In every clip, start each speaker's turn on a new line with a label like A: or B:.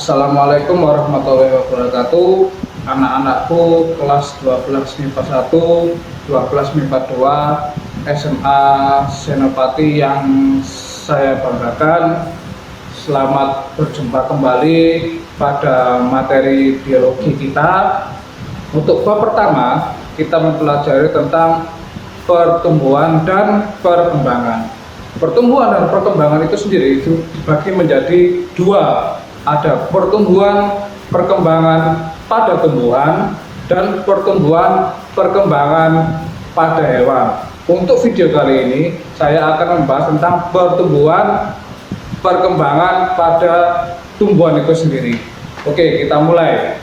A: Assalamualaikum warahmatullahi wabarakatuh. Anak-anakku kelas 12 MIPA 1, 12 MIPA 2, SMA Senopati yang saya banggakan. Selamat berjumpa kembali pada materi biologi kita. Untuk bab pertama, kita mempelajari tentang pertumbuhan dan perkembangan. Pertumbuhan dan perkembangan itu sendiri itu dibagi menjadi dua. Ada pertumbuhan perkembangan pada tumbuhan dan pertumbuhan perkembangan pada hewan. Untuk video kali ini saya akan membahas tentang pertumbuhan perkembangan pada tumbuhan itu sendiri. Oke, kita mulai.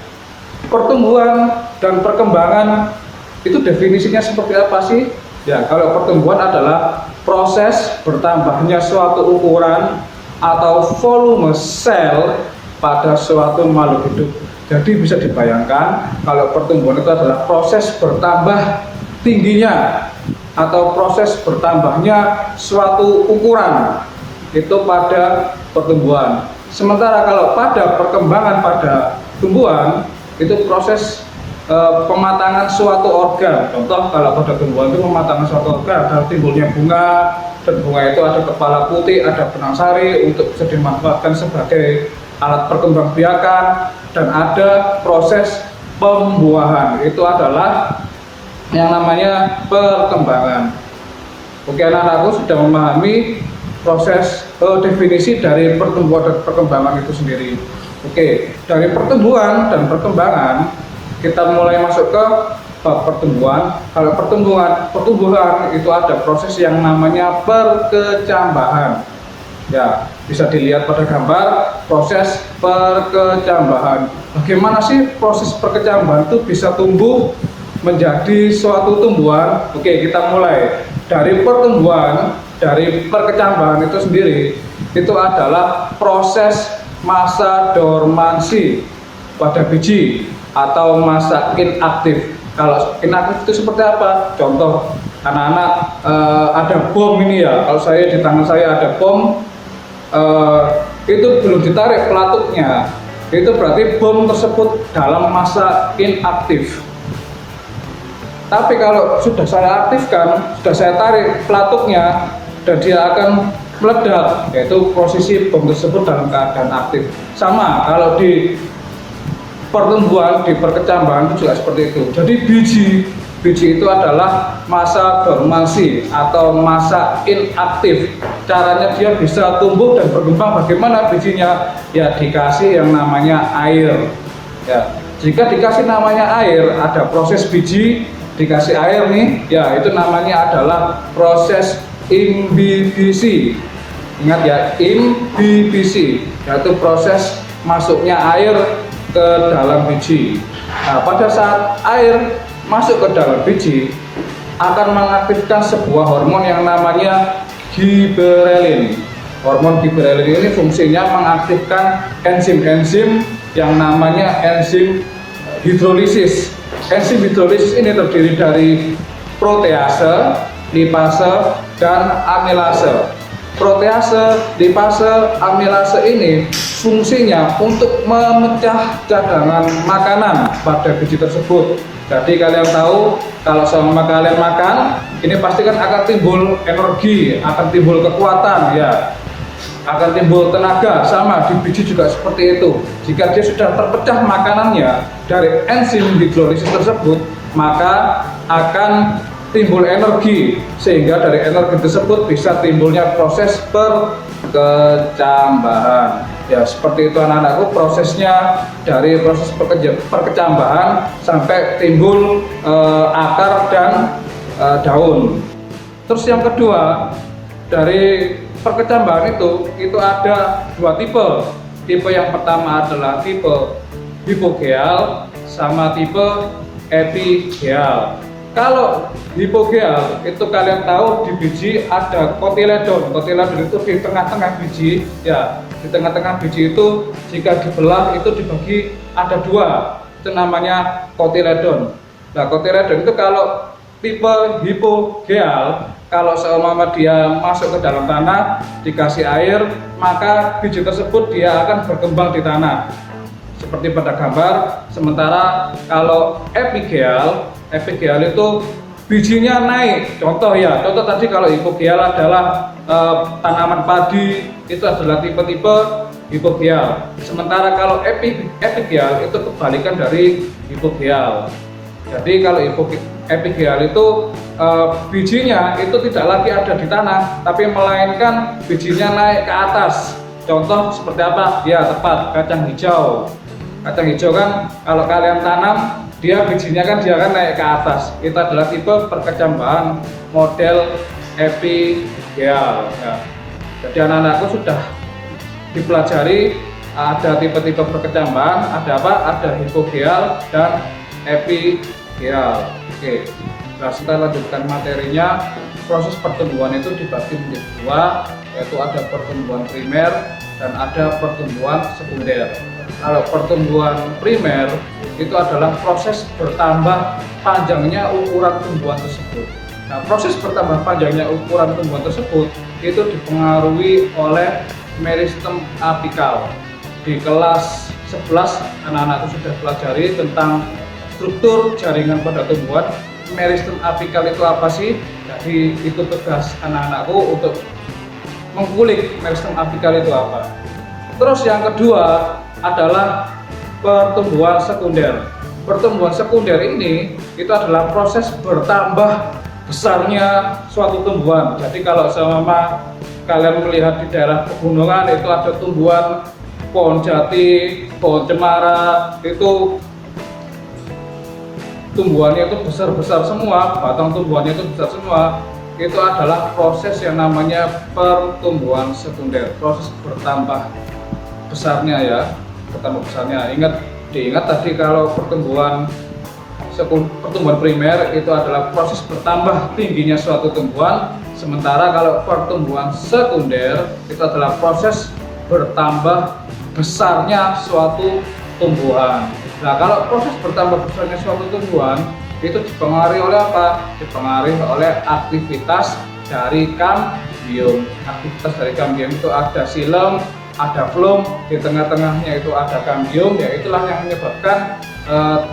A: Pertumbuhan dan perkembangan itu definisinya seperti apa sih? Ya, kalau pertumbuhan adalah proses bertambahnya suatu ukuran atau volume sel pada suatu makhluk hidup. Jadi bisa dibayangkan kalau pertumbuhan itu adalah proses bertambah tingginya atau proses bertambahnya suatu ukuran itu pada pertumbuhan. Sementara kalau pada perkembangan pada tumbuhan itu proses pematangan suatu organ. Contoh kalau pada tumbuhan itu pematangan suatu organ adalah timbulnya bunga, dan bunga itu ada kepala putih, ada benang sari untuk bisa dimanfaatkan sebagai alat perkembangbiakan, dan ada proses pembuahan, itu adalah yang namanya perkembangan. Oke, anak-anakku sudah memahami proses definisi dari pertumbuhan dan perkembangan itu sendiri. Oke, dari pertumbuhan dan perkembangan kita mulai masuk ke bab pertumbuhan. Kalau pertumbuhan itu ada proses yang namanya perkecambahan. Ya, bisa dilihat pada gambar proses perkecambahan. Bagaimana sih proses perkecambahan itu bisa tumbuh menjadi suatu tumbuhan? Oke, kita mulai dari pertumbuhan, dari perkecambahan itu sendiri. Itu adalah proses masa dormansi pada biji atau masa inaktif. Kalau inaktif itu seperti apa? Contoh, anak-anak ada bom ini ya. Kalau saya di tangan saya ada bom, itu belum ditarik pelatuknya, itu berarti bom tersebut dalam masa inaktif. Tapi kalau sudah saya aktifkan, sudah saya tarik pelatuknya, dan dia akan meledak, yaitu posisi bom tersebut dalam keadaan aktif. Sama kalau di pertumbuhan, di perkecambahan itu juga seperti itu. Jadi biji itu adalah masa dormansi atau masa inaktif. Caranya dia bisa tumbuh dan berkembang bagaimana bijinya? Ya dikasih yang namanya air. Ya, jika dikasih namanya air, ada proses biji dikasih air nih, ya itu namanya adalah proses imbibisi. Ingat ya, imbibisi, yaitu proses masuknya air ke dalam biji. Nah, pada saat air masuk ke dalam biji akan mengaktifkan sebuah hormon yang namanya giberelin. Hormon giberelin ini fungsinya mengaktifkan enzim-enzim yang namanya enzim hidrolisis. Enzim hidrolisis ini terdiri dari protease, lipase, dan amilase. Protease, lipase, amilase ini fungsinya untuk memecah cadangan makanan pada biji tersebut. Jadi kalian tahu kalau selama kalian makan, ini pasti kan akan timbul energi, akan timbul kekuatan, ya, akan timbul tenaga. Sama di biji juga seperti itu. Jika dia sudah terpecah makanannya dari enzim hidrolisis tersebut, maka akan timbul energi, sehingga dari energi tersebut bisa timbulnya proses perkecambahan. Ya, seperti itu anak-anakku prosesnya dari proses perkecambahan sampai timbul akar dan daun. Terus yang kedua, dari perkecambahan itu ada dua tipe. Tipe yang pertama adalah tipe hipogeal sama tipe epigeal. Kalau hipogeal itu kalian tahu di biji ada kotiledon. Kotiledon itu di tengah-tengah biji, ya. Di tengah-tengah biji itu jika dibelah itu dibagi ada dua. Itu namanya kotiledon. Nah, kotiledon itu kalau tipe hipogeal, kalau seumpama dia masuk ke dalam tanah, dikasih air, maka biji tersebut dia akan berkembang di tanah. seperti pada gambar. Sementara kalau epigeal itu bijinya naik. Contoh tadi kalau hipogeal adalah tanaman padi, itu adalah tipe-tipe hipogeal. Sementara kalau epigeal itu kebalikan dari hipogeal. Jadi kalau epigeal itu bijinya itu tidak lagi ada di tanah, tapi melainkan bijinya naik ke atas. Contoh seperti apa? Ya tepat, kacang hijau. Kacang hijau kan kalau kalian tanam, dia bijinya kan dia akan naik ke atas. Itu adalah tipe perkecambahan model epigeal. Ya. Jadi anak-anakku sudah dipelajari ada tipe-tipe perkecambahan, ada apa? Ada hipogeal dan epigeal. Oke. Nah, kita lanjutkan materinya. Proses pertumbuhan itu dibagi menjadi dua, yaitu ada pertumbuhan primer dan ada pertumbuhan sekunder. Kalau pertumbuhan primer itu adalah proses bertambah panjangnya ukuran tumbuhan tersebut. Nah, proses bertambah panjangnya ukuran tumbuhan tersebut itu dipengaruhi oleh meristem apikal. Di kelas 11 anak-anak itu sudah pelajari tentang struktur jaringan pada tumbuhan. Meristem apikal itu apa sih? Jadi itu tugas anak-anakku untuk mengkulik meristem apikal itu apa. Terus yang kedua adalah pertumbuhan sekunder. Pertumbuhan sekunder ini itu adalah proses bertambah besarnya suatu tumbuhan. Jadi kalau sama kalian melihat di daerah pegunungan itu ada tumbuhan pohon jati, pohon cemara, itu tumbuhannya itu besar-besar semua, batang tumbuhannya itu besar semua. Itu adalah proses yang namanya pertumbuhan sekunder, proses bertambah besarnya ya, bertambah besarnya. Diingat tadi kalau pertumbuhan primer itu adalah proses bertambah tingginya suatu tumbuhan, sementara kalau pertumbuhan sekunder itu adalah proses bertambah besarnya suatu tumbuhan. Nah, kalau proses bertambah besarnya suatu tumbuhan itu dipengaruhi oleh apa? Dipengaruhi oleh aktivitas dari kambium. Aktivitas dari kambium itu ada xilem, ada floem, di tengah-tengahnya itu ada kambium, ya itulah yang menyebabkan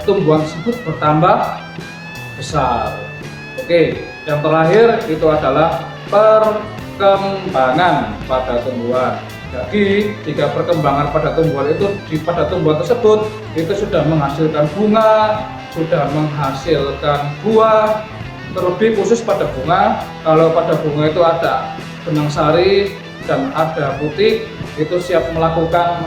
A: tumbuhan tersebut bertambah besar. Oke, yang terakhir itu adalah perkembangan pada tumbuhan. Jadi jika perkembangan pada tumbuhan itu pada tumbuhan tersebut itu sudah menghasilkan bunga, sudah menghasilkan buah, terlebih khusus pada bunga. Kalau pada bunga itu ada benang sari dan ada putik, itu siap melakukan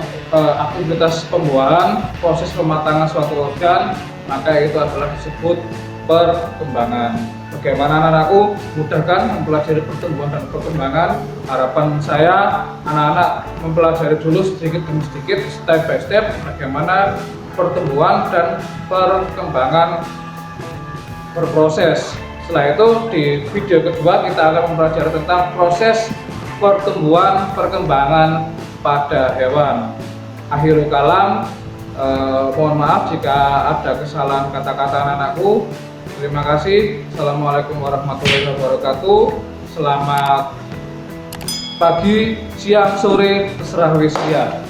A: aktivitas pembuahan, proses pematangan suatu organ, maka itu adalah disebut perkembangan. Bagaimana anak-anakku? Mudah kan mempelajari pertumbuhan dan perkembangan? Harapan saya anak-anak mempelajari dulu sedikit demi sedikit, step by step, bagaimana pertumbuhan dan perkembangan berproses. Setelah itu di video kedua kita akan mempelajari tentang proses pertumbuhan perkembangan pada hewan. Akhirul kalam, mohon maaf jika ada kesalahan kata-kata anak-anakku. Terima kasih. Assalamualaikum warahmatullahi wabarakatuh. Selamat pagi, siang, sore, terserah wis ya.